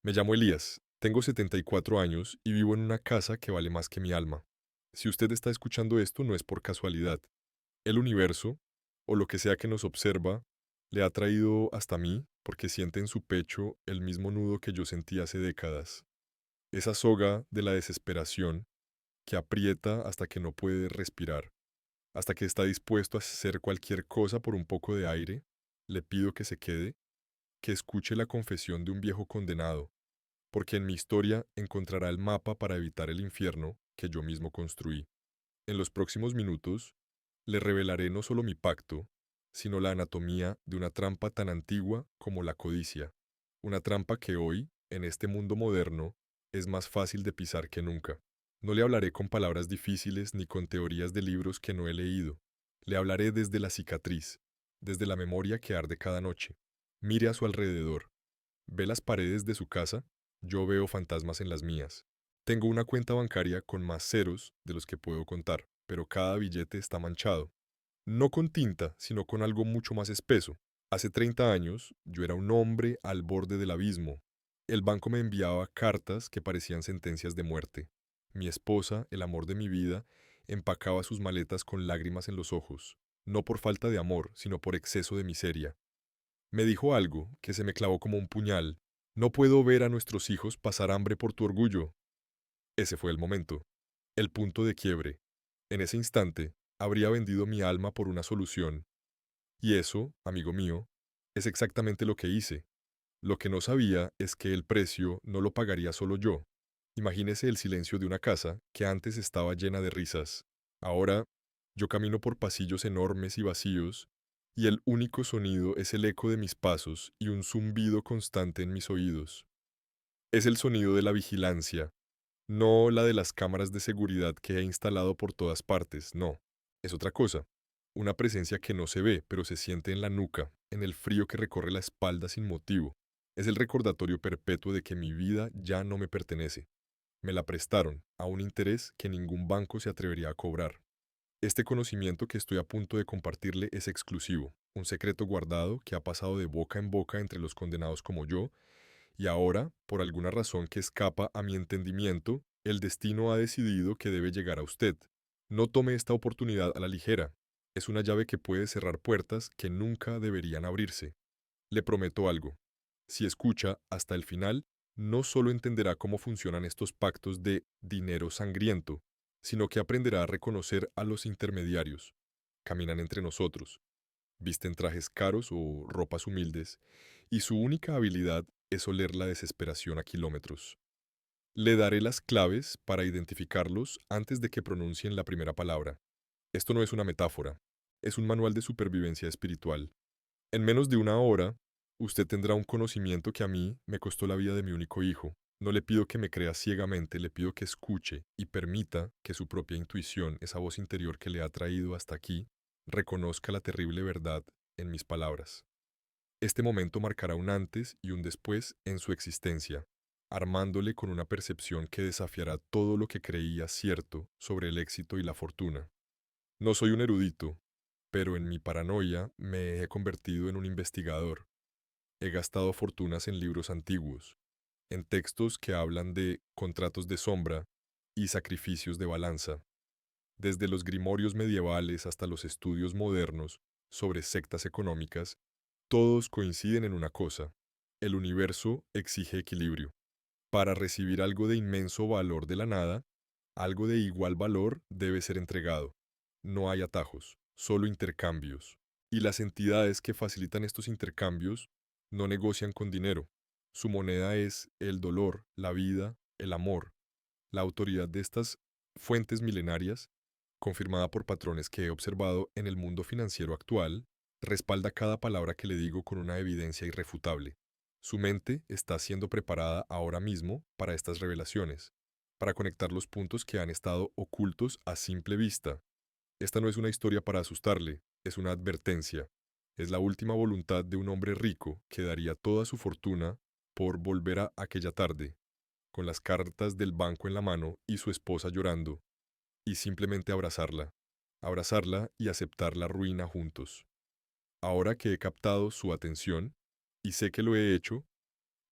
Me llamo Elías, tengo 74 años y vivo en una casa que vale más que mi alma. Si usted está escuchando esto no es por casualidad. El universo, o lo que sea que nos observa, le ha traído hasta mí porque siente en su pecho el mismo nudo que yo sentí hace décadas. Esa soga de la desesperación que aprieta hasta que no puede respirar, hasta que está dispuesto a hacer cualquier cosa por un poco de aire. Le pido que se quede, que escuche la confesión de un viejo condenado, porque en mi historia encontrará el mapa para evitar el infierno que yo mismo construí. En los próximos minutos, le revelaré no solo mi pacto, sino la anatomía de una trampa tan antigua como la codicia, una trampa que hoy, en este mundo moderno, es más fácil de pisar que nunca. No le hablaré con palabras difíciles ni con teorías de libros que no he leído. Le hablaré desde la cicatriz, desde la memoria que arde cada noche. Mire a su alrededor. ¿Ve las paredes de su casa? Yo veo fantasmas en las mías. Tengo una cuenta bancaria con más ceros de los que puedo contar, pero cada billete está manchado. No con tinta, sino con algo mucho más espeso. Hace 30 años, yo era un hombre al borde del abismo. El banco me enviaba cartas que parecían sentencias de muerte. Mi esposa, el amor de mi vida, empacaba sus maletas con lágrimas en los ojos, no por falta de amor, sino por exceso de miseria. Me dijo algo que se me clavó como un puñal. No puedo ver a nuestros hijos pasar hambre por tu orgullo. Ese fue el momento, el punto de quiebre. En ese instante, habría vendido mi alma por una solución. Y eso, amigo mío, es exactamente lo que hice. Lo que no sabía es que el precio no lo pagaría solo yo. Imagínese el silencio de una casa que antes estaba llena de risas. Ahora, yo camino por pasillos enormes y vacíos, y el único sonido es el eco de mis pasos y un zumbido constante en mis oídos. Es el sonido de la vigilancia, no la de las cámaras de seguridad que he instalado por todas partes, no. Es otra cosa. Una presencia que no se ve, pero se siente en la nuca, en el frío que recorre la espalda sin motivo. Es el recordatorio perpetuo de que mi vida ya no me pertenece. Me la prestaron, a un interés que ningún banco se atrevería a cobrar. Este conocimiento que estoy a punto de compartirle es exclusivo, un secreto guardado que ha pasado de boca en boca entre los condenados como yo, y ahora, por alguna razón que escapa a mi entendimiento, el destino ha decidido que debe llegar a usted. No tome esta oportunidad a la ligera. Es una llave que puede cerrar puertas que nunca deberían abrirse. Le prometo algo. Si escucha hasta el final, no solo entenderá cómo funcionan estos pactos de dinero sangriento, sino que aprenderá a reconocer a los intermediarios. Caminan entre nosotros, visten trajes caros o ropas humildes, y su única habilidad es oler la desesperación a kilómetros. Le daré las claves para identificarlos antes de que pronuncien la primera palabra. Esto no es una metáfora, es un manual de supervivencia espiritual. En menos de una hora, usted tendrá un conocimiento que a mí me costó la vida de mi único hijo. No le pido que me crea ciegamente, le pido que escuche y permita que su propia intuición, esa voz interior que le ha traído hasta aquí, reconozca la terrible verdad en mis palabras. Este momento marcará un antes y un después en su existencia, armándole con una percepción que desafiará todo lo que creía cierto sobre el éxito y la fortuna. No soy un erudito, pero en mi paranoia me he convertido en un investigador. He gastado fortunas en libros antiguos, en textos que hablan de contratos de sombra y sacrificios de balanza, desde los grimorios medievales hasta los estudios modernos sobre sectas económicas. Todos coinciden en una cosa: el universo exige equilibrio. Para recibir algo de inmenso valor de la nada, algo de igual valor debe ser entregado. No hay atajos, solo intercambios. Y las entidades que facilitan estos intercambios no negocian con dinero. Su moneda es el dolor, la vida, el amor. La autoridad de estas fuentes milenarias, confirmada por patrones que he observado en el mundo financiero actual, respalda cada palabra que le digo con una evidencia irrefutable. Su mente está siendo preparada ahora mismo para estas revelaciones, para conectar los puntos que han estado ocultos a simple vista. Esta no es una historia para asustarle, es una advertencia. Es la última voluntad de un hombre rico que daría toda su fortuna por volver a aquella tarde, con las cartas del banco en la mano y su esposa llorando, y simplemente abrazarla y aceptar la ruina juntos. Ahora que he captado su atención, y sé que lo he hecho,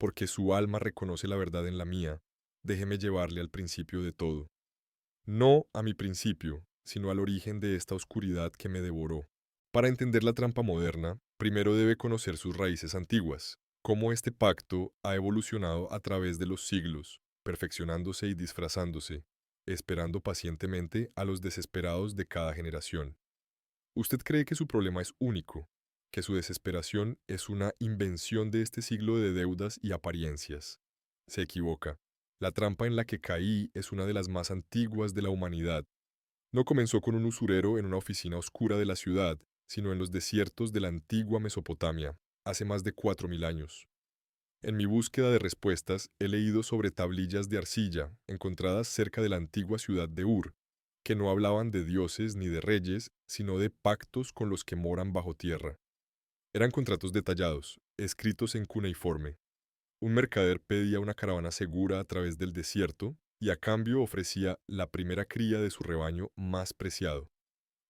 porque su alma reconoce la verdad en la mía, déjeme llevarle al principio de todo. No a mi principio, sino al origen de esta oscuridad que me devoró. Para entender la trampa moderna, primero debe conocer sus raíces antiguas, cómo este pacto ha evolucionado a través de los siglos, perfeccionándose y disfrazándose, esperando pacientemente a los desesperados de cada generación. Usted cree que su problema es único, que su desesperación es una invención de este siglo de deudas y apariencias. Se equivoca. La trampa en la que caí es una de las más antiguas de la humanidad. No comenzó con un usurero en una oficina oscura de la ciudad, sino en los desiertos de la antigua Mesopotamia, hace más de 4000 años. En mi búsqueda de respuestas he leído sobre tablillas de arcilla encontradas cerca de la antigua ciudad de Ur, que no hablaban de dioses ni de reyes, sino de pactos con los que moran bajo tierra. Eran contratos detallados, escritos en cuneiforme. Un mercader pedía una caravana segura a través del desierto y a cambio ofrecía la primera cría de su rebaño más preciado.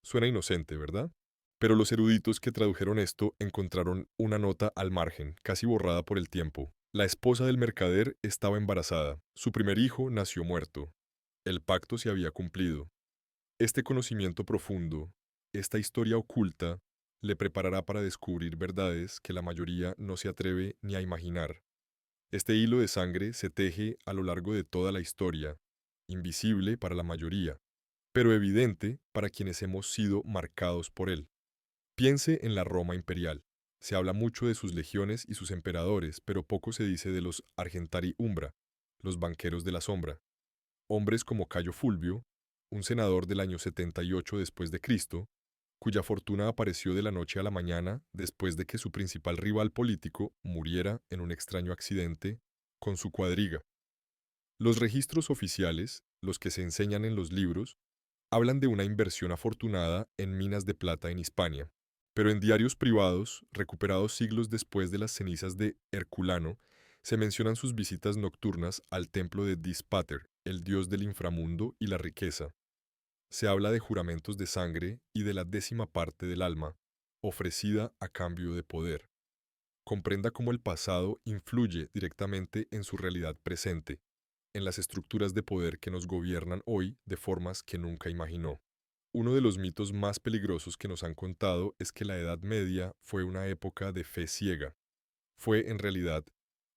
Suena inocente, ¿verdad? Pero los eruditos que tradujeron esto encontraron una nota al margen, casi borrada por el tiempo. La esposa del mercader estaba embarazada. Su primer hijo nació muerto. El pacto se había cumplido. Este conocimiento profundo, esta historia oculta, le preparará para descubrir verdades que la mayoría no se atreve ni a imaginar. Este hilo de sangre se teje a lo largo de toda la historia, invisible para la mayoría, pero evidente para quienes hemos sido marcados por él. Piense en la Roma imperial. Se habla mucho de sus legiones y sus emperadores, pero poco se dice de los Argentari Umbra, los banqueros de la sombra. Hombres como Cayo Fulvio, un senador del año 78 después de Cristo, cuya fortuna apareció de la noche a la mañana después de que su principal rival político muriera en un extraño accidente con su cuadriga. Los registros oficiales, los que se enseñan en los libros, hablan de una inversión afortunada en minas de plata en Hispania, pero en diarios privados, recuperados siglos después de las cenizas de Herculano, se mencionan sus visitas nocturnas al templo de Dispater, el dios del inframundo y la riqueza. Se habla de juramentos de sangre y de la décima parte del alma, ofrecida a cambio de poder. Comprenda cómo el pasado influye directamente en su realidad presente, en las estructuras de poder que nos gobiernan hoy de formas que nunca imaginó. Uno de los mitos más peligrosos que nos han contado es que la Edad Media fue una época de fe ciega. Fue, en realidad,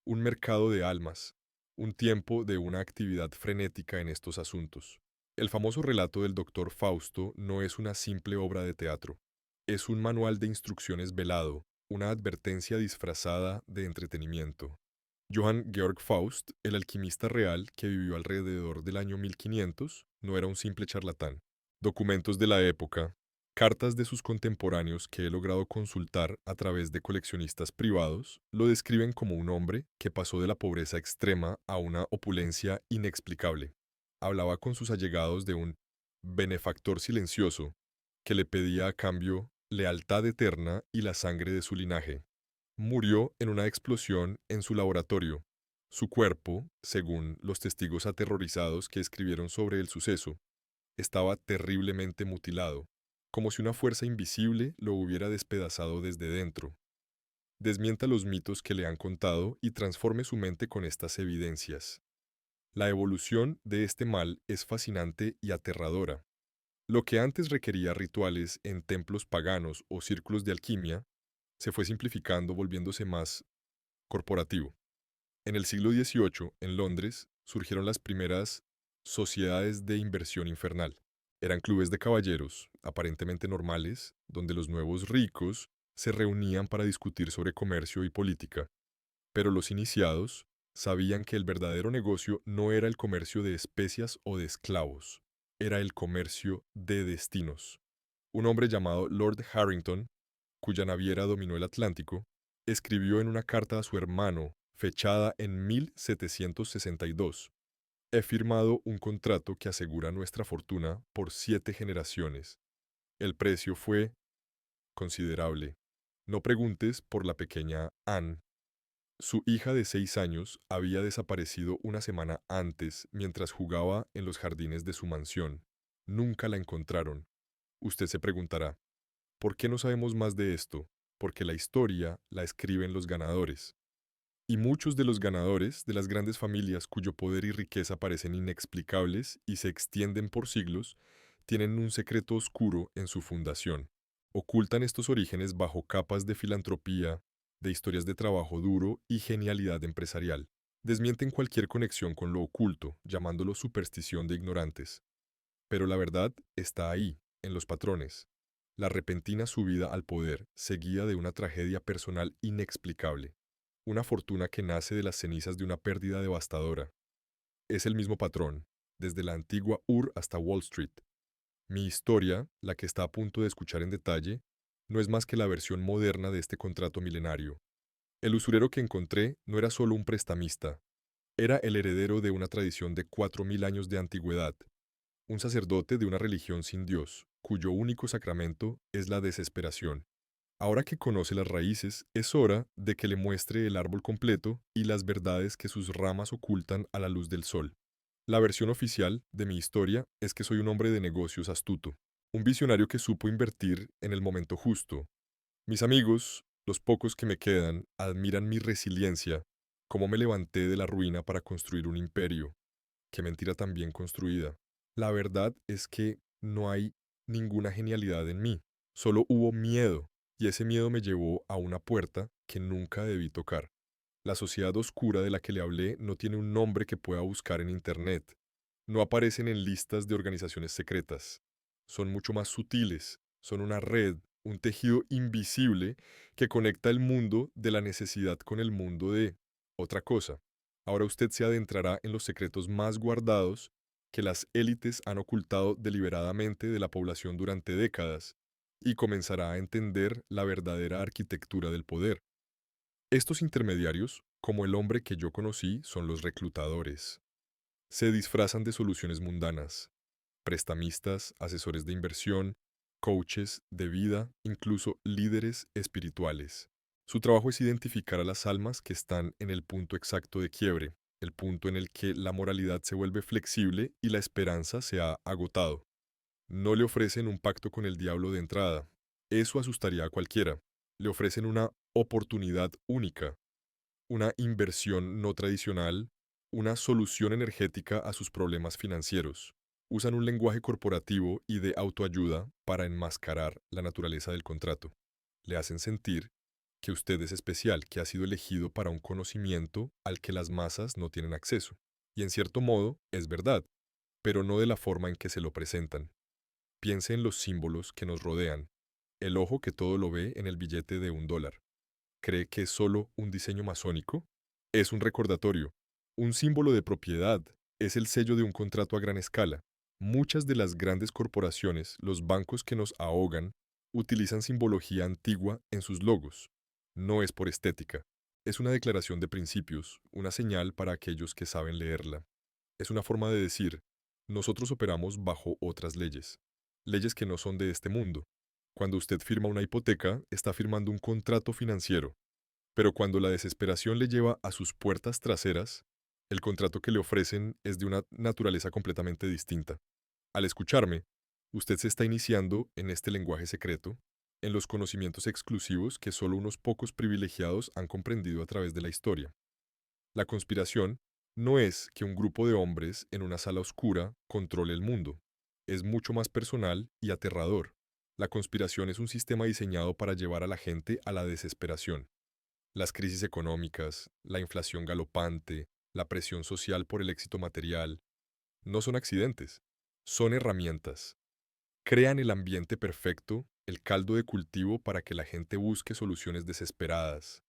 un mercado de almas, un tiempo de una actividad frenética en estos asuntos. El famoso relato del doctor Fausto no es una simple obra de teatro, es un manual de instrucciones velado, una advertencia disfrazada de entretenimiento. Johann Georg Faust, el alquimista real que vivió alrededor del año 1500, no era un simple charlatán. Documentos de la época, cartas de sus contemporáneos que he logrado consultar a través de coleccionistas privados, lo describen como un hombre que pasó de la pobreza extrema a una opulencia inexplicable. Hablaba con sus allegados de un benefactor silencioso que le pedía a cambio lealtad eterna y la sangre de su linaje. Murió en una explosión en su laboratorio. Su cuerpo, según los testigos aterrorizados que escribieron sobre el suceso, estaba terriblemente mutilado, como si una fuerza invisible lo hubiera despedazado desde dentro. Desmienta los mitos que le han contado y transforme su mente con estas evidencias. La evolución de este mal es fascinante y aterradora. Lo que antes requería rituales en templos paganos o círculos de alquimia, se fue simplificando volviéndose más corporativo. En el siglo XVIII, en Londres, surgieron las primeras sociedades de inversión infernal. Eran clubes de caballeros, aparentemente normales, donde los nuevos ricos se reunían para discutir sobre comercio y política. Pero los iniciados sabían que el verdadero negocio no era el comercio de especias o de esclavos, era el comercio de destinos. Un hombre llamado Lord Harrington, cuya naviera dominó el Atlántico, escribió en una carta a su hermano, fechada en 1762: He firmado un contrato que asegura nuestra fortuna por 7 generaciones. El precio fue considerable. No preguntes por la pequeña Anne. Su hija de 6 años había desaparecido una semana antes mientras jugaba en los jardines de su mansión. Nunca la encontraron. Usted se preguntará, ¿por qué no sabemos más de esto? Porque la historia la escriben los ganadores. Y muchos de los ganadores de las grandes familias cuyo poder y riqueza parecen inexplicables y se extienden por siglos, tienen un secreto oscuro en su fundación. Ocultan estos orígenes bajo capas de filantropía, de historias de trabajo duro y genialidad empresarial. Desmienten cualquier conexión con lo oculto, llamándolo superstición de ignorantes. Pero la verdad está ahí, en los patrones. La repentina subida al poder, seguida de una tragedia personal inexplicable. Una fortuna que nace de las cenizas de una pérdida devastadora. Es el mismo patrón, desde la antigua Ur hasta Wall Street. Mi historia, la que está a punto de escuchar en detalle, no es más que la versión moderna de este contrato milenario. El usurero que encontré no era solo un prestamista, era el heredero de una tradición de 4000 años de antigüedad, un sacerdote de una religión sin Dios, cuyo único sacramento es la desesperación. Ahora que conoce las raíces, es hora de que le muestre el árbol completo y las verdades que sus ramas ocultan a la luz del sol. La versión oficial de mi historia es que soy un hombre de negocios astuto, un visionario que supo invertir en el momento justo. Mis amigos, los pocos que me quedan, admiran mi resiliencia, cómo me levanté de la ruina para construir un imperio. Qué mentira tan bien construida. La verdad es que no hay ninguna genialidad en mí, solo hubo miedo, y ese miedo me llevó a una puerta que nunca debí tocar. La sociedad oscura de la que le hablé no tiene un nombre que pueda buscar en Internet. No aparecen en listas de organizaciones secretas. Son mucho más sutiles, son una red, un tejido invisible que conecta el mundo de la necesidad con el mundo de otra cosa. Ahora usted se adentrará en los secretos más guardados que las élites han ocultado deliberadamente de la población durante décadas y comenzará a entender la verdadera arquitectura del poder. Estos intermediarios, como el hombre que yo conocí, son los reclutadores. Se disfrazan de soluciones mundanas, prestamistas, asesores de inversión, coaches de vida, incluso líderes espirituales. Su trabajo es identificar a las almas que están en el punto exacto de quiebre, el punto en el que la moralidad se vuelve flexible y la esperanza se ha agotado. No le ofrecen un pacto con el diablo de entrada. Eso asustaría a cualquiera. Le ofrecen una oportunidad única, una inversión no tradicional, una solución energética a sus problemas financieros. Usan un lenguaje corporativo y de autoayuda para enmascarar la naturaleza del contrato. Le hacen sentir que usted es especial, que ha sido elegido para un conocimiento al que las masas no tienen acceso. Y en cierto modo es verdad, pero no de la forma en que se lo presentan. Piense en los símbolos que nos rodean, el ojo que todo lo ve en el billete de $1. ¿Cree que es solo un diseño masónico? Es un recordatorio, un símbolo de propiedad, es el sello de un contrato a gran escala. Muchas de las grandes corporaciones, los bancos que nos ahogan, utilizan simbología antigua en sus logos. No es por estética, es una declaración de principios, una señal para aquellos que saben leerla. Es una forma de decir, nosotros operamos bajo otras leyes, leyes que no son de este mundo. Cuando usted firma una hipoteca, está firmando un contrato financiero, pero cuando la desesperación le lleva a sus puertas traseras, el contrato que le ofrecen es de una naturaleza completamente distinta. Al escucharme, usted se está iniciando en este lenguaje secreto, en los conocimientos exclusivos que solo unos pocos privilegiados han comprendido a través de la historia. La conspiración no es que un grupo de hombres en una sala oscura controle el mundo. Es mucho más personal y aterrador. La conspiración es un sistema diseñado para llevar a la gente a la desesperación. Las crisis económicas, la inflación galopante, la presión social por el éxito material, no son accidentes, son herramientas. Crean el ambiente perfecto, el caldo de cultivo para que la gente busque soluciones desesperadas.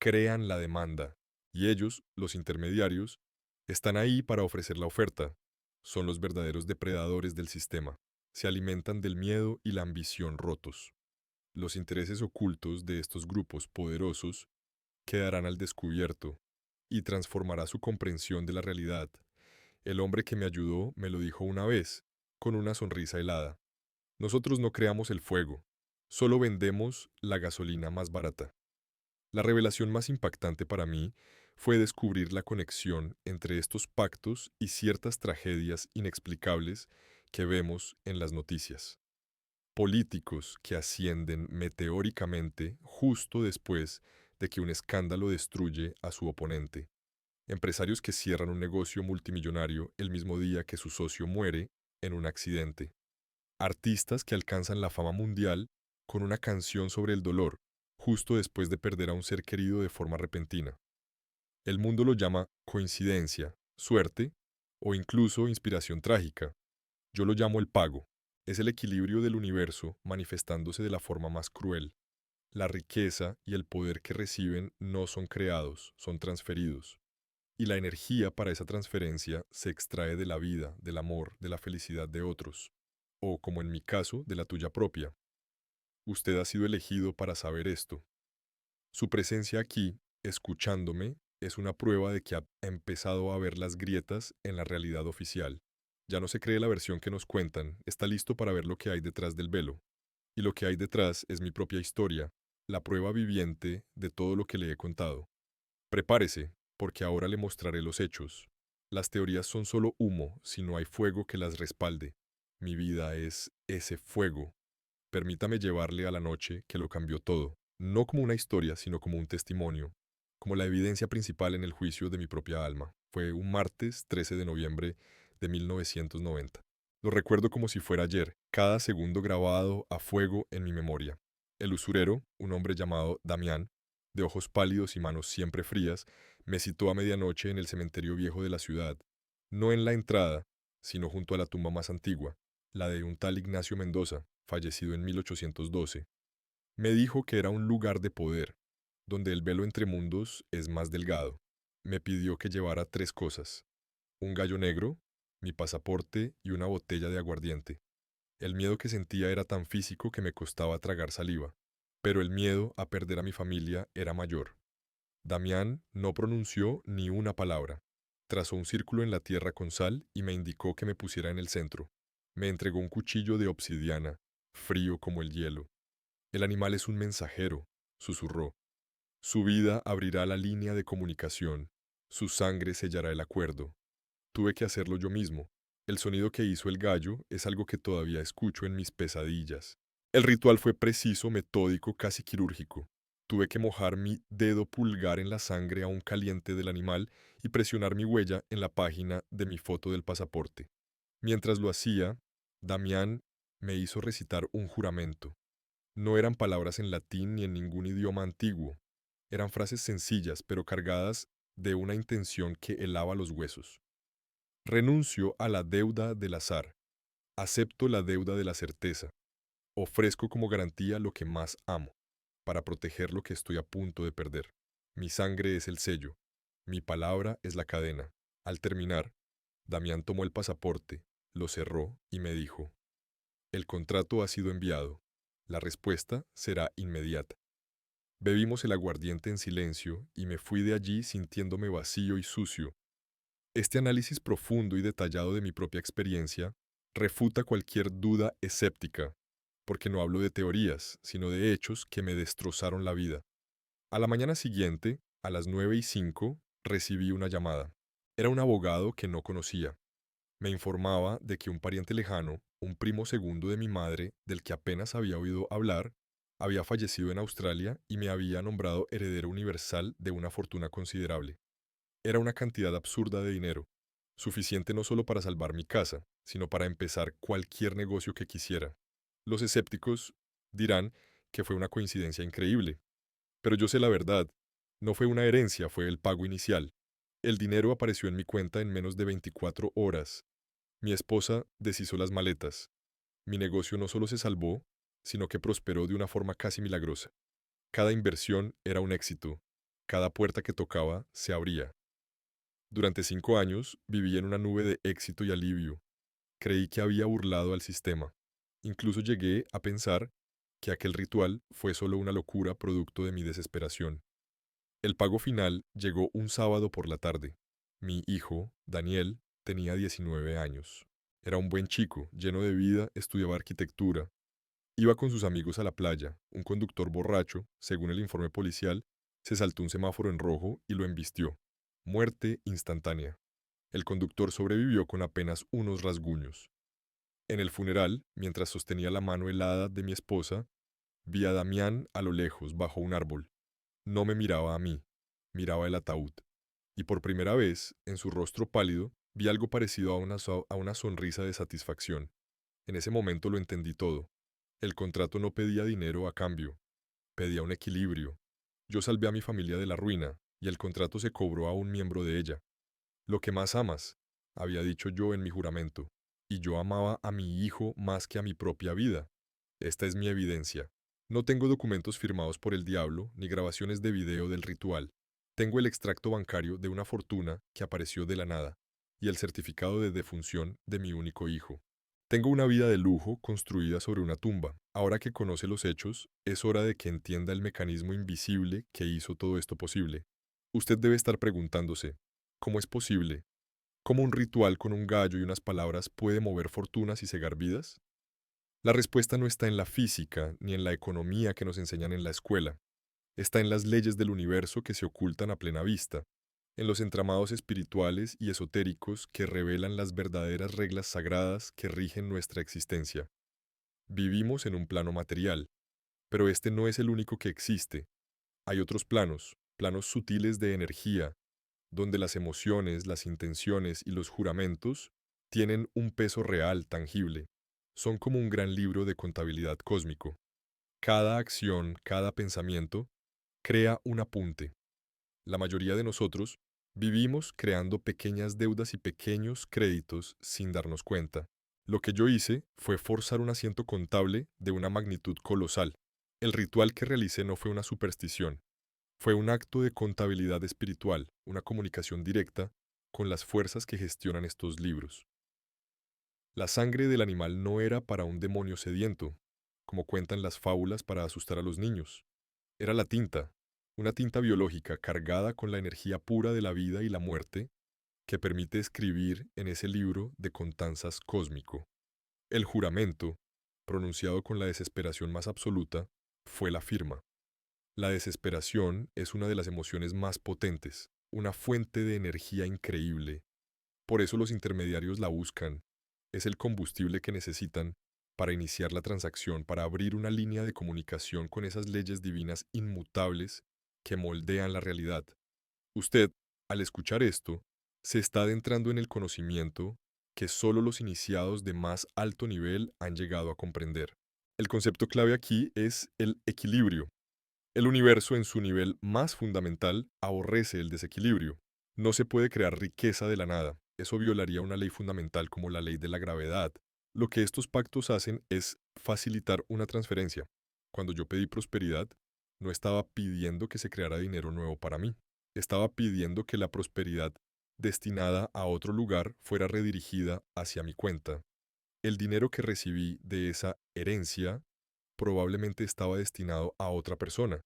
Crean la demanda, y ellos, los intermediarios, están ahí para ofrecer la oferta. Son los verdaderos depredadores del sistema. Se alimentan del miedo y la ambición rotos. Los intereses ocultos de estos grupos poderosos quedarán al descubierto y transformará su comprensión de la realidad. El hombre que me ayudó me lo dijo una vez, con una sonrisa helada. Nosotros no creamos el fuego, solo vendemos la gasolina más barata. La revelación más impactante para mí fue descubrir la conexión entre estos pactos y ciertas tragedias inexplicables que vemos en las noticias. Políticos que ascienden meteóricamente justo después de que un escándalo destruye a su oponente. Empresarios que cierran un negocio multimillonario el mismo día que su socio muere en un accidente. Artistas que alcanzan la fama mundial con una canción sobre el dolor, justo después de perder a un ser querido de forma repentina. El mundo lo llama coincidencia, suerte o incluso inspiración trágica. Yo lo llamo el pago. Es el equilibrio del universo manifestándose de la forma más cruel. La riqueza y el poder que reciben no son creados, son transferidos. Y la energía para esa transferencia se extrae de la vida, del amor, de la felicidad de otros. O, como en mi caso, de la tuya propia. Usted ha sido elegido para saber esto. Su presencia aquí, escuchándome, es una prueba de que ha empezado a ver las grietas en la realidad oficial. Ya no se cree la versión que nos cuentan, está listo para ver lo que hay detrás del velo. Y lo que hay detrás es mi propia historia, la prueba viviente de todo lo que le he contado. Prepárese, porque ahora le mostraré los hechos. Las teorías son solo humo si no hay fuego que las respalde. Mi vida es ese fuego. Permítame llevarle a la noche que lo cambió todo, no como una historia, sino como un testimonio, como la evidencia principal en el juicio de mi propia alma. Fue un martes 13 de noviembre de 1990. Lo recuerdo como si fuera ayer, cada segundo grabado a fuego en mi memoria. El usurero, un hombre llamado Damián, de ojos pálidos y manos siempre frías, me citó a medianoche en el cementerio viejo de la ciudad, no en la entrada, sino junto a la tumba más antigua, la de un tal Ignacio Mendoza, fallecido en 1812. Me dijo que era un lugar de poder, donde el velo entre mundos es más delgado. Me pidió que llevara 3 cosas: un gallo negro, mi pasaporte y una botella de aguardiente. El miedo que sentía era tan físico que me costaba tragar saliva, pero el miedo a perder a mi familia era mayor. Damián no pronunció ni una palabra. Trazó un círculo en la tierra con sal y me indicó que me pusiera en el centro. Me entregó un cuchillo de obsidiana, frío como el hielo. El animal es un mensajero, susurró. Su vida abrirá la línea de comunicación. Su sangre sellará el acuerdo. Tuve que hacerlo yo mismo. El sonido que hizo el gallo es algo que todavía escucho en mis pesadillas. El ritual fue preciso, metódico, casi quirúrgico. Tuve que mojar mi dedo pulgar en la sangre aún caliente del animal y presionar mi huella en la página de mi foto del pasaporte. Mientras lo hacía, Damián me hizo recitar un juramento. No eran palabras en latín ni en ningún idioma antiguo. Eran frases sencillas, pero cargadas de una intención que helaba los huesos. Renuncio a la deuda del azar. Acepto la deuda de la certeza. Ofrezco como garantía lo que más amo, para proteger lo que estoy a punto de perder. Mi sangre es el sello. Mi palabra es la cadena. Al terminar, Damián tomó el pasaporte, lo cerró y me dijo: el contrato ha sido enviado. La respuesta será inmediata. Bebimos el aguardiente en silencio y me fui de allí sintiéndome vacío y sucio. Este análisis profundo y detallado de mi propia experiencia refuta cualquier duda escéptica, porque no hablo de teorías, sino de hechos que me destrozaron la vida. A la mañana siguiente, a las 9:05, recibí una llamada. Era un abogado que no conocía. Me informaba de que un pariente lejano, un primo segundo de mi madre, del que apenas había oído hablar, había fallecido en Australia y me había nombrado heredero universal de una fortuna considerable. Era una cantidad absurda de dinero, suficiente no solo para salvar mi casa, sino para empezar cualquier negocio que quisiera. Los escépticos dirán que fue una coincidencia increíble, pero yo sé la verdad. No fue una herencia, fue el pago inicial. El dinero apareció en mi cuenta en menos de 24 horas. Mi esposa deshizo las maletas. Mi negocio no solo se salvó, sino que prosperó de una forma casi milagrosa. Cada inversión era un éxito. Cada puerta que tocaba se abría. Durante 5 años viví en una nube de éxito y alivio. Creí que había burlado al sistema. Incluso llegué a pensar que aquel ritual fue solo una locura producto de mi desesperación. El pago final llegó un sábado por la tarde. Mi hijo, Daniel, tenía 19 años. Era un buen chico, lleno de vida, estudiaba arquitectura. Iba con sus amigos a la playa. Un conductor borracho, según el informe policial, se saltó un semáforo en rojo y lo embistió. Muerte instantánea. El conductor sobrevivió con apenas unos rasguños. En el funeral, mientras sostenía la mano helada de mi esposa, vi a Damián a lo lejos, bajo un árbol. No me miraba a mí, miraba el ataúd. Y por primera vez, en su rostro pálido, vi algo parecido a una sonrisa de satisfacción. En ese momento lo entendí todo. El contrato no pedía dinero a cambio, pedía un equilibrio. Yo salvé a mi familia de la ruina, y el contrato se cobró a un miembro de ella. Lo que más amas, había dicho yo en mi juramento, y yo amaba a mi hijo más que a mi propia vida. Esta es mi evidencia. No tengo documentos firmados por el diablo ni grabaciones de video del ritual. Tengo el extracto bancario de una fortuna que apareció de la nada y el certificado de defunción de mi único hijo. Tengo una vida de lujo construida sobre una tumba. Ahora que conoce los hechos, es hora de que entienda el mecanismo invisible que hizo todo esto posible. Usted debe estar preguntándose, ¿cómo es posible? ¿Cómo un ritual con un gallo y unas palabras puede mover fortunas y cegar vidas? La respuesta no está en la física ni en la economía que nos enseñan en la escuela. Está en las leyes del universo que se ocultan a plena vista, en los entramados espirituales y esotéricos que revelan las verdaderas reglas sagradas que rigen nuestra existencia. Vivimos en un plano material, pero este no es el único que existe. Hay otros planos, planos sutiles de energía, donde las emociones, las intenciones y los juramentos tienen un peso real, tangible. Son como un gran libro de contabilidad cósmico. Cada acción, cada pensamiento, crea un apunte. La mayoría de nosotros vivimos creando pequeñas deudas y pequeños créditos sin darnos cuenta. Lo que yo hice fue forzar un asiento contable de una magnitud colosal. El ritual que realicé no fue una superstición, fue un acto de contabilidad espiritual, una comunicación directa con las fuerzas que gestionan estos libros. La sangre del animal no era para un demonio sediento, como cuentan las fábulas para asustar a los niños. Era la tinta, una tinta biológica cargada con la energía pura de la vida y la muerte que permite escribir en ese libro de contanzas cósmico. El juramento, pronunciado con la desesperación más absoluta, fue la firma. La desesperación es una de las emociones más potentes, una fuente de energía increíble. Por eso los intermediarios la buscan. Es el combustible que necesitan para iniciar la transacción, para abrir una línea de comunicación con esas leyes divinas inmutables que moldean la realidad. Usted, al escuchar esto, se está adentrando en el conocimiento que solo los iniciados de más alto nivel han llegado a comprender. El concepto clave aquí es el equilibrio. El universo en su nivel más fundamental aborrece el desequilibrio. No se puede crear riqueza de la nada. Eso violaría una ley fundamental como la ley de la gravedad. Lo que estos pactos hacen es facilitar una transferencia. Cuando yo pedí prosperidad, no estaba pidiendo que se creara dinero nuevo para mí. Estaba pidiendo que la prosperidad destinada a otro lugar fuera redirigida hacia mi cuenta. El dinero que recibí de esa herencia probablemente estaba destinado a otra persona,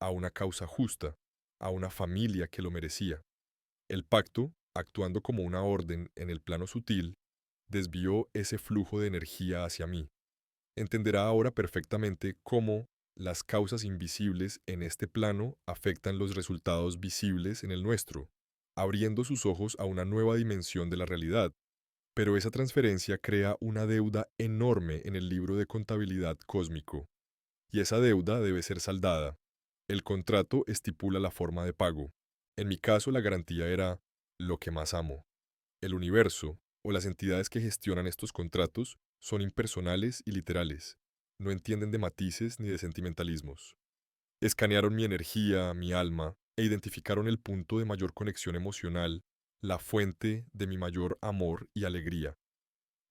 a una causa justa, a una familia que lo merecía. El pacto, actuando como una orden en el plano sutil, desvió ese flujo de energía hacia mí. Entenderá ahora perfectamente cómo las causas invisibles en este plano afectan los resultados visibles en el nuestro, abriendo sus ojos a una nueva dimensión de la realidad. Pero esa transferencia crea una deuda enorme en el libro de contabilidad cósmico, y esa deuda debe ser saldada. El contrato estipula la forma de pago. En mi caso, la garantía era lo que más amo. El universo, o las entidades que gestionan estos contratos, son impersonales y literales. No entienden de matices ni de sentimentalismos. Escanearon mi energía, mi alma, e identificaron el punto de mayor conexión emocional, la fuente de mi mayor amor y alegría.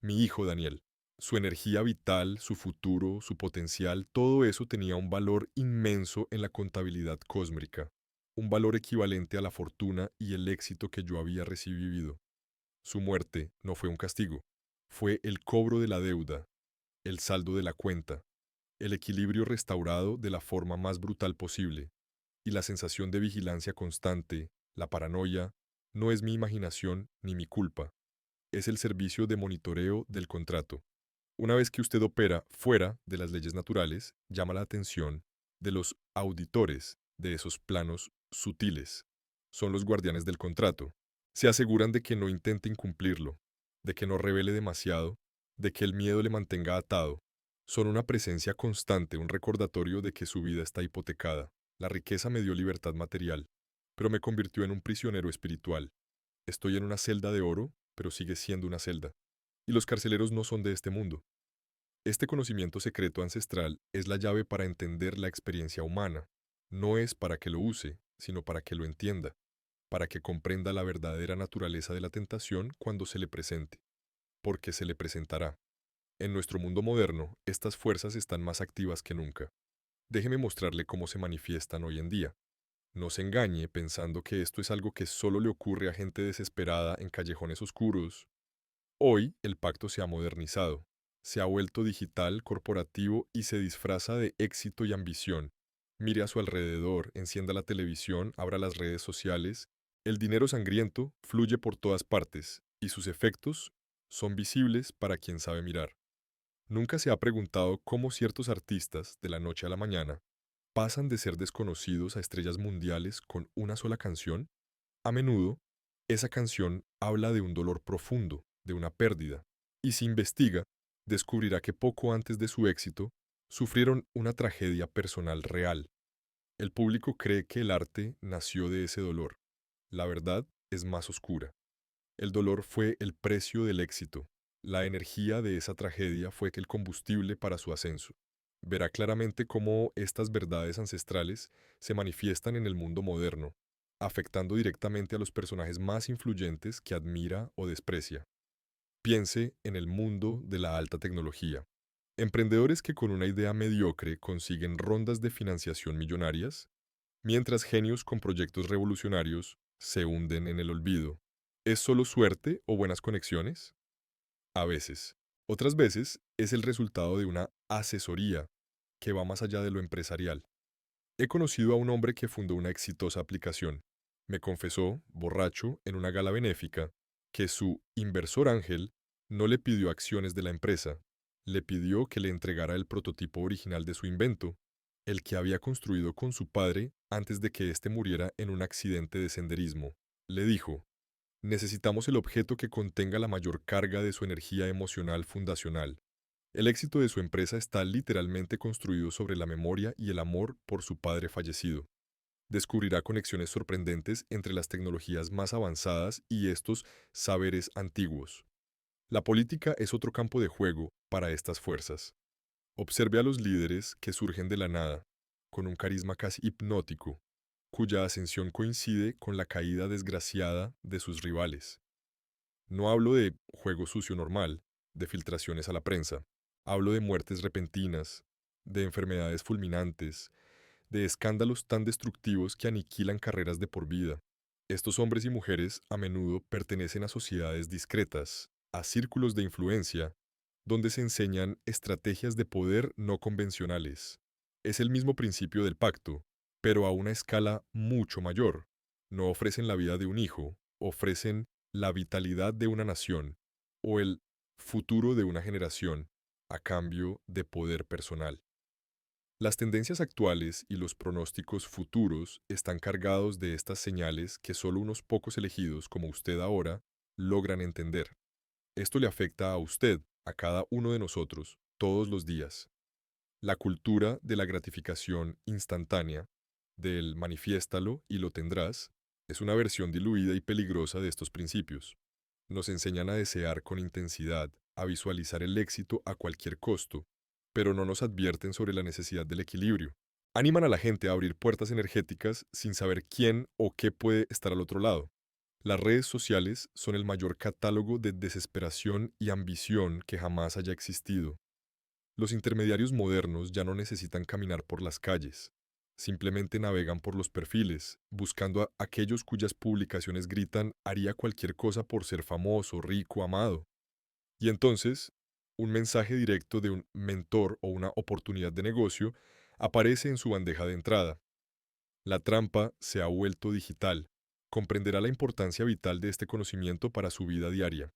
Mi hijo Daniel. Su energía vital, su futuro, su potencial, todo eso tenía un valor inmenso en la contabilidad cósmica, un valor equivalente a la fortuna y el éxito que yo había recibido. Su muerte no fue un castigo, fue el cobro de la deuda, el saldo de la cuenta, el equilibrio restaurado de la forma más brutal posible, y la sensación de vigilancia constante, la paranoia, no es mi imaginación ni mi culpa, es el servicio de monitoreo del contrato. Una vez que usted opera fuera de las leyes naturales, llama la atención de los auditores de esos planos sutiles. Son los guardianes del contrato. Se aseguran de que no intente incumplirlo, de que no revele demasiado, de que el miedo le mantenga atado. Son una presencia constante, un recordatorio de que su vida está hipotecada. La riqueza me dio libertad material, pero me convirtió en un prisionero espiritual. Estoy en una celda de oro, pero sigue siendo una celda. Y los carceleros no son de este mundo. Este conocimiento secreto ancestral es la llave para entender la experiencia humana. No es para que lo use, sino para que lo entienda, para que comprenda la verdadera naturaleza de la tentación cuando se le presente, porque se le presentará. En nuestro mundo moderno, estas fuerzas están más activas que nunca. Déjeme mostrarle cómo se manifiestan hoy en día. No se engañe pensando que esto es algo que solo le ocurre a gente desesperada en callejones oscuros. Hoy el pacto se ha modernizado, se ha vuelto digital, corporativo y se disfraza de éxito y ambición. Mire a su alrededor, encienda la televisión, abra las redes sociales. El dinero sangriento fluye por todas partes y sus efectos son visibles para quien sabe mirar. ¿Nunca se ha preguntado cómo ciertos artistas, de la noche a la mañana, pasan de ser desconocidos a estrellas mundiales con una sola canción? A menudo, esa canción habla de un dolor profundo, de una pérdida, y si investiga, descubrirá que poco antes de su éxito, sufrieron una tragedia personal real. El público cree que el arte nació de ese dolor. La verdad es más oscura. El dolor fue el precio del éxito. La energía de esa tragedia fue el combustible para su ascenso. Verá claramente cómo estas verdades ancestrales se manifiestan en el mundo moderno, afectando directamente a los personajes más influyentes que admira o desprecia. Piense en el mundo de la alta tecnología. Emprendedores que con una idea mediocre consiguen rondas de financiación millonarias, mientras genios con proyectos revolucionarios se hunden en el olvido. ¿Es solo suerte o buenas conexiones? A veces. Otras veces es el resultado de una asesoría que va más allá de lo empresarial. He conocido a un hombre que fundó una exitosa aplicación. Me confesó, borracho, en una gala benéfica, que su inversor ángel no le pidió acciones de la empresa, le pidió que le entregara el prototipo original de su invento, el que había construido con su padre antes de que éste muriera en un accidente de senderismo. Le dijo, necesitamos el objeto que contenga la mayor carga de su energía emocional fundacional. El éxito de su empresa está literalmente construido sobre la memoria y el amor por su padre fallecido. Descubrirá conexiones sorprendentes entre las tecnologías más avanzadas y estos saberes antiguos. La política es otro campo de juego para estas fuerzas. Observe a los líderes que surgen de la nada, con un carisma casi hipnótico, cuya ascensión coincide con la caída desgraciada de sus rivales. No hablo de juego sucio normal, de filtraciones a la prensa. Hablo de muertes repentinas, de enfermedades fulminantes, de escándalos tan destructivos que aniquilan carreras de por vida. Estos hombres y mujeres a menudo pertenecen a sociedades discretas, a círculos de influencia, donde se enseñan estrategias de poder no convencionales. Es el mismo principio del pacto, pero a una escala mucho mayor. No ofrecen la vida de un hijo, ofrecen la vitalidad de una nación o el futuro de una generación a cambio de poder personal. Las tendencias actuales y los pronósticos futuros están cargados de estas señales que solo unos pocos elegidos como usted ahora logran entender. Esto le afecta a usted, a cada uno de nosotros, todos los días. La cultura de la gratificación instantánea, del manifiéstalo y lo tendrás, es una versión diluida y peligrosa de estos principios. Nos enseñan a desear con intensidad, a visualizar el éxito a cualquier costo, pero no nos advierten sobre la necesidad del equilibrio. Animan a la gente a abrir puertas energéticas sin saber quién o qué puede estar al otro lado. Las redes sociales son el mayor catálogo de desesperación y ambición que jamás haya existido. Los intermediarios modernos ya no necesitan caminar por las calles. Simplemente navegan por los perfiles, buscando a aquellos cuyas publicaciones gritan haría cualquier cosa por ser famoso, rico, amado. Y entonces, un mensaje directo de un mentor o una oportunidad de negocio aparece en su bandeja de entrada. La trampa se ha vuelto digital. Comprenderá la importancia vital de este conocimiento para su vida diaria.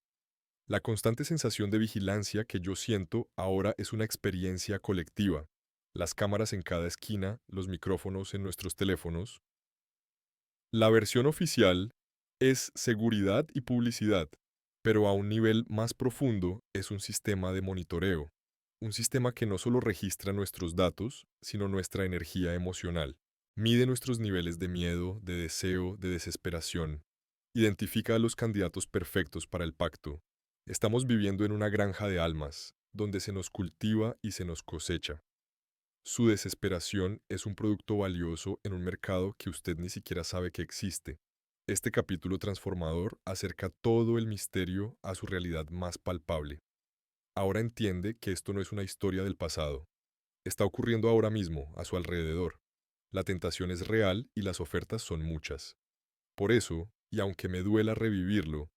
La constante sensación de vigilancia que yo siento ahora es una experiencia colectiva. Las cámaras en cada esquina, los micrófonos en nuestros teléfonos. La versión oficial es seguridad y publicidad, pero a un nivel más profundo es un sistema de monitoreo, un sistema que no solo registra nuestros datos, sino nuestra energía emocional. Mide nuestros niveles de miedo, de deseo, de desesperación. Identifica a los candidatos perfectos para el pacto. Estamos viviendo en una granja de almas, donde se nos cultiva y se nos cosecha. Su desesperación es un producto valioso en un mercado que usted ni siquiera sabe que existe. Este capítulo transformador acerca todo el misterio a su realidad más palpable. Ahora entiende que esto no es una historia del pasado. Está ocurriendo ahora mismo, a su alrededor. La tentación es real y las ofertas son muchas. Por eso, y aunque me duela revivirlo,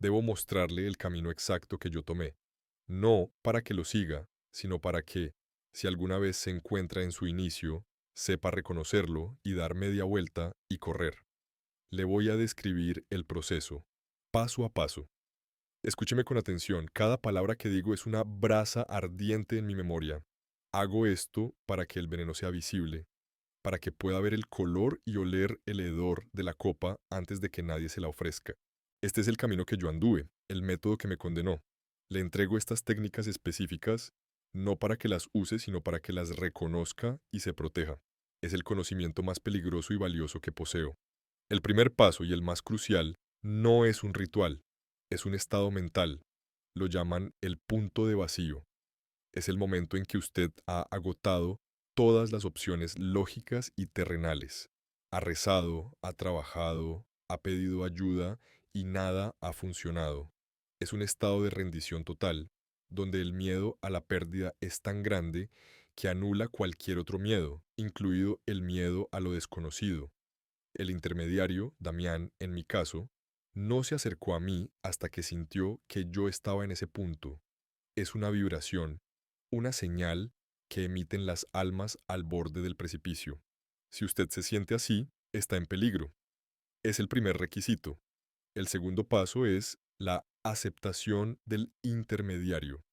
debo mostrarle el camino exacto que yo tomé. No para que lo siga, sino para que, si alguna vez se encuentra en su inicio, sepa reconocerlo y dar media vuelta y correr. Le voy a describir el proceso, paso a paso. Escúcheme con atención, cada palabra que digo es una brasa ardiente en mi memoria. Hago esto para que el veneno sea visible, para que pueda ver el color y oler el hedor de la copa antes de que nadie se la ofrezca. Este es el camino que yo anduve, el método que me condenó. Le entrego estas técnicas específicas no para que las use, sino para que las reconozca y se proteja. Es el conocimiento más peligroso y valioso que poseo. El primer paso y el más crucial no es un ritual, es un estado mental. Lo llaman el punto de vacío. Es el momento en que usted ha agotado todas las opciones lógicas y terrenales. Ha rezado, ha trabajado, ha pedido ayuda y nada ha funcionado. Es un estado de rendición total, donde el miedo a la pérdida es tan grande que anula cualquier otro miedo, incluido el miedo a lo desconocido. El intermediario, Damián, en mi caso, no se acercó a mí hasta que sintió que yo estaba en ese punto. Es una vibración, una señal que emiten las almas al borde del precipicio. Si usted se siente así, está en peligro. Es el primer requisito. El segundo paso es la aceptación del intermediario.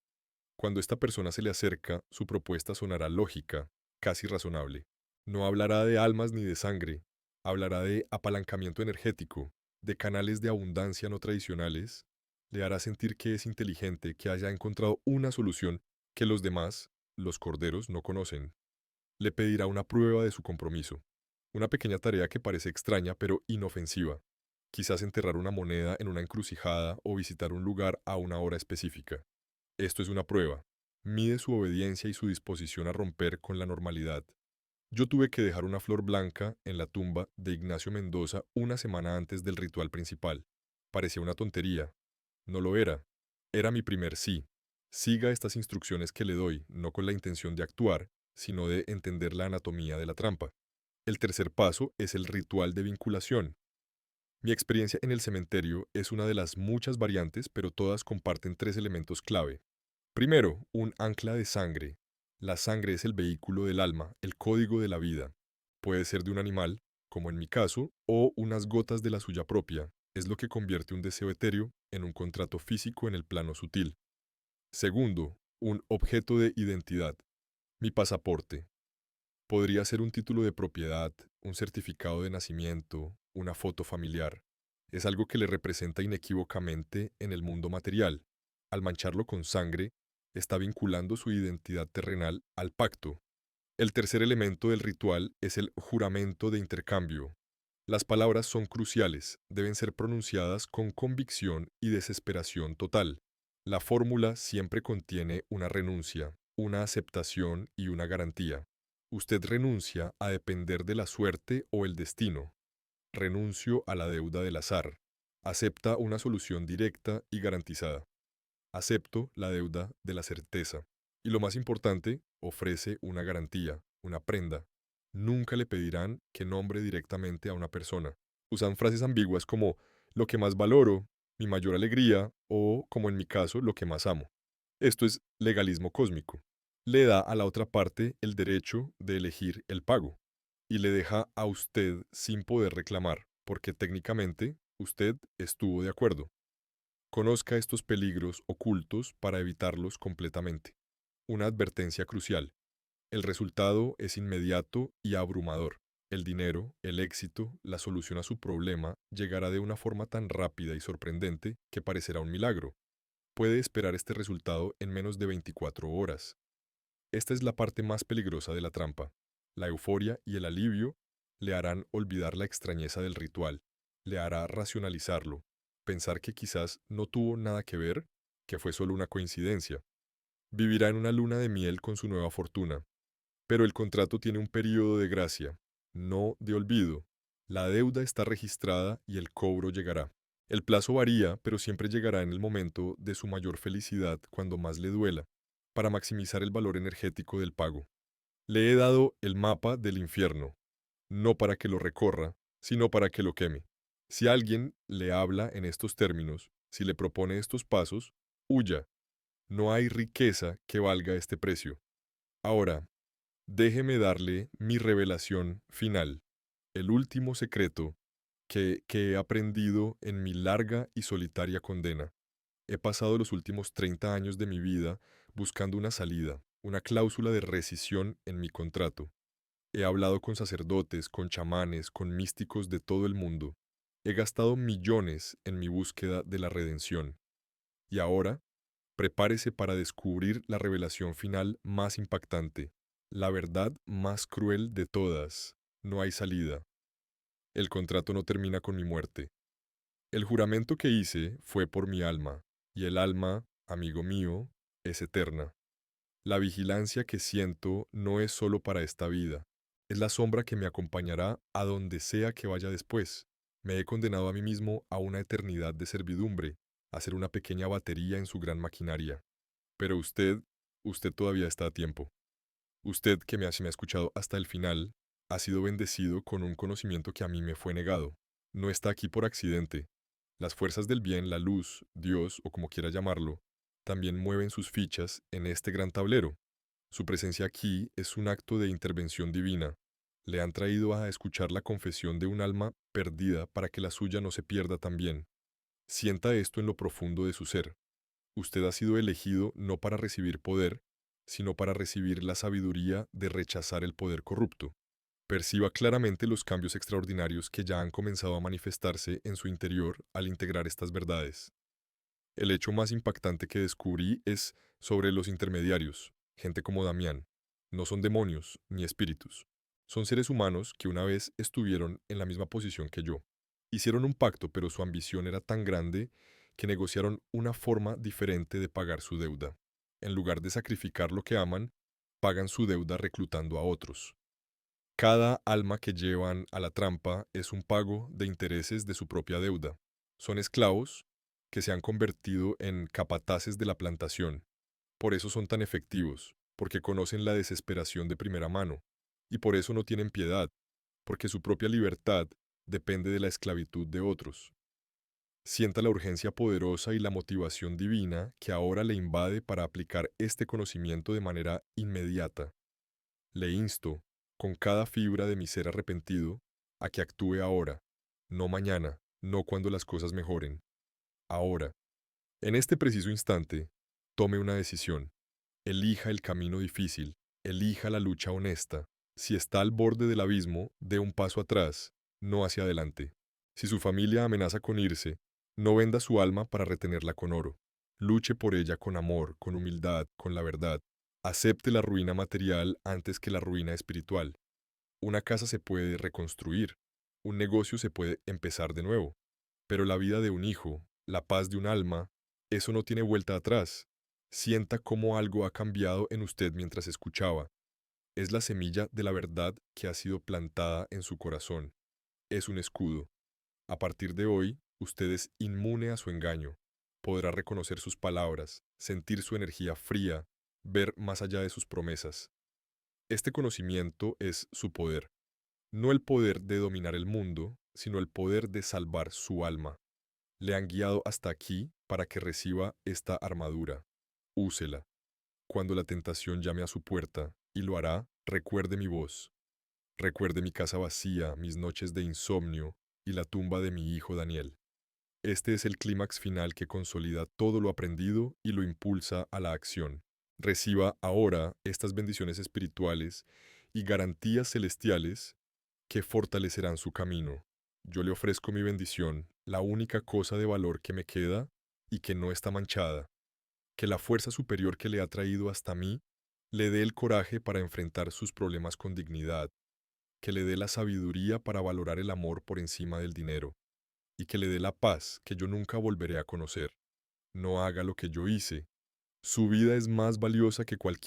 Cuando esta persona se le acerca, su propuesta sonará lógica, casi razonable. No hablará de almas ni de sangre, hablará de apalancamiento energético, de canales de abundancia no tradicionales. Le hará sentir que es inteligente, que haya encontrado una solución que los demás, los corderos, no conocen. Le pedirá una prueba de su compromiso, una pequeña tarea que parece extraña pero inofensiva. Quizás enterrar una moneda en una encrucijada o visitar un lugar a una hora específica. Esto es una prueba. Mide su obediencia y su disposición a romper con la normalidad. Yo tuve que dejar una flor blanca en la tumba de Ignacio Mendoza una semana antes del ritual principal. Parecía una tontería. No lo era. Era mi primer sí. Siga estas instrucciones que le doy, no con la intención de actuar, sino de entender la anatomía de la trampa. El tercer paso es el ritual de vinculación. Mi experiencia en el cementerio es una de las muchas variantes, pero todas comparten tres elementos clave. Primero, un ancla de sangre. La sangre es el vehículo del alma, el código de la vida. Puede ser de un animal, como en mi caso, o unas gotas de la suya propia. Es lo que convierte un deseo etéreo en un contrato físico en el plano sutil. Segundo, un objeto de identidad. Mi pasaporte. Podría ser un título de propiedad, un certificado de nacimiento, una foto familiar. Es algo que le representa inequívocamente en el mundo material. Al mancharlo con sangre, está vinculando su identidad terrenal al pacto. El tercer elemento del ritual es el juramento de intercambio. Las palabras son cruciales, deben ser pronunciadas con convicción y desesperación total. La fórmula siempre contiene una renuncia, una aceptación y una garantía. Usted renuncia a depender de la suerte o el destino. Renuncio a la deuda del azar. Acepta una solución directa y garantizada. Acepto la deuda de la certeza. Y lo más importante, ofrece una garantía, una prenda. Nunca le pedirán que nombre directamente a una persona. Usan frases ambiguas como lo que más valoro, mi mayor alegría o, como en mi caso, lo que más amo. Esto es legalismo cósmico. Le da a la otra parte el derecho de elegir el pago y le deja a usted sin poder reclamar, porque técnicamente usted estuvo de acuerdo. Conozca estos peligros ocultos para evitarlos completamente. Una advertencia crucial. El resultado es inmediato y abrumador. El dinero, el éxito, la solución a su problema llegará de una forma tan rápida y sorprendente que parecerá un milagro. Puede esperar este resultado en menos de 24 horas. Esta es la parte más peligrosa de la trampa. La euforia y el alivio Le harán olvidar la extrañeza del ritual, le hará racionalizarlo, pensar que quizás no tuvo nada que ver, que fue solo una coincidencia. Vivirá en una luna de miel con su nueva fortuna, pero el contrato tiene un período de gracia, no de olvido. La deuda está registrada y el cobro llegará. El plazo varía, pero siempre llegará en el momento de su mayor felicidad cuando más le duela, para maximizar el valor energético del pago. Le he dado el mapa del infierno, no para que lo recorra, sino para que lo queme. Si alguien le habla en estos términos, si le propone estos pasos, huya. No hay riqueza que valga este precio. Ahora, déjeme darle mi revelación final, el último secreto que he aprendido en mi larga y solitaria condena. He pasado los últimos 30 años de mi vida buscando una salida, una cláusula de rescisión en mi contrato. He hablado con sacerdotes, con chamanes, con místicos de todo el mundo. He gastado millones en mi búsqueda de la redención. Y ahora, prepárese para descubrir la revelación final más impactante, la verdad más cruel de todas. No hay salida. El contrato no termina con mi muerte. El juramento que hice fue por mi alma, y el alma, amigo mío, es eterna. La vigilancia que siento no es solo para esta vida, es la sombra que me acompañará a donde sea que vaya después. Me he condenado a mí mismo a una eternidad de servidumbre, a ser una pequeña batería en su gran maquinaria. Pero usted todavía está a tiempo. Usted que si me ha escuchado hasta el final, ha sido bendecido con un conocimiento que a mí me fue negado. No está aquí por accidente. Las fuerzas del bien, la luz, Dios o como quiera llamarlo, también mueven sus fichas en este gran tablero. Su presencia aquí es un acto de intervención divina. Le han traído a escuchar la confesión de un alma perdida para que la suya no se pierda también. Sienta esto en lo profundo de su ser. Usted ha sido elegido no para recibir poder, sino para recibir la sabiduría de rechazar el poder corrupto. Perciba claramente los cambios extraordinarios que ya han comenzado a manifestarse en su interior al integrar estas verdades. El hecho más impactante que descubrí es sobre los intermediarios, gente como Damián. No son demonios ni espíritus. Son seres humanos que una vez estuvieron en la misma posición que yo. Hicieron un pacto, pero su ambición era tan grande que negociaron una forma diferente de pagar su deuda. En lugar de sacrificar lo que aman, pagan su deuda reclutando a otros. Cada alma que llevan a la trampa es un pago de intereses de su propia deuda. Son esclavos que se han convertido en capataces de la plantación. Por eso son tan efectivos, porque conocen la desesperación de primera mano. Y por eso no tienen piedad, porque su propia libertad depende de la esclavitud de otros. Sienta la urgencia poderosa y la motivación divina que ahora le invade para aplicar este conocimiento de manera inmediata. Le insto, con cada fibra de mi ser arrepentido, a que actúe ahora, no mañana, no cuando las cosas mejoren, ahora. En este preciso instante, tome una decisión. Elija el camino difícil, elija la lucha honesta. Si está al borde del abismo, dé un paso atrás, no hacia adelante. Si su familia amenaza con irse, no venda su alma para retenerla con oro. Luche por ella con amor, con humildad, con la verdad. Acepte la ruina material antes que la ruina espiritual. Una casa se puede reconstruir, un negocio se puede empezar de nuevo, pero la vida de un hijo, la paz de un alma, eso no tiene vuelta atrás. Sienta cómo algo ha cambiado en usted mientras escuchaba. Es la semilla de la verdad que ha sido plantada en su corazón. Es un escudo. A partir de hoy, usted es inmune a su engaño. Podrá reconocer sus palabras, sentir su energía fría, ver más allá de sus promesas. Este conocimiento es su poder. No el poder de dominar el mundo, sino el poder de salvar su alma. Le han guiado hasta aquí para que reciba esta armadura. Úsela. Cuando la tentación llame a su puerta, y lo hará, recuerde mi voz. Recuerde mi casa vacía, mis noches de insomnio y la tumba de mi hijo Daniel. Este es el clímax final que consolida todo lo aprendido y lo impulsa a la acción. Reciba ahora estas bendiciones espirituales y garantías celestiales que fortalecerán su camino. Yo le ofrezco mi bendición, la única cosa de valor que me queda y que no está manchada. Que la fuerza superior que le ha traído hasta mí le dé el coraje para enfrentar sus problemas con dignidad, que le dé la sabiduría para valorar el amor por encima del dinero, y que le dé la paz que yo nunca volveré a conocer. No haga lo que yo hice. Su vida es más valiosa que cualquier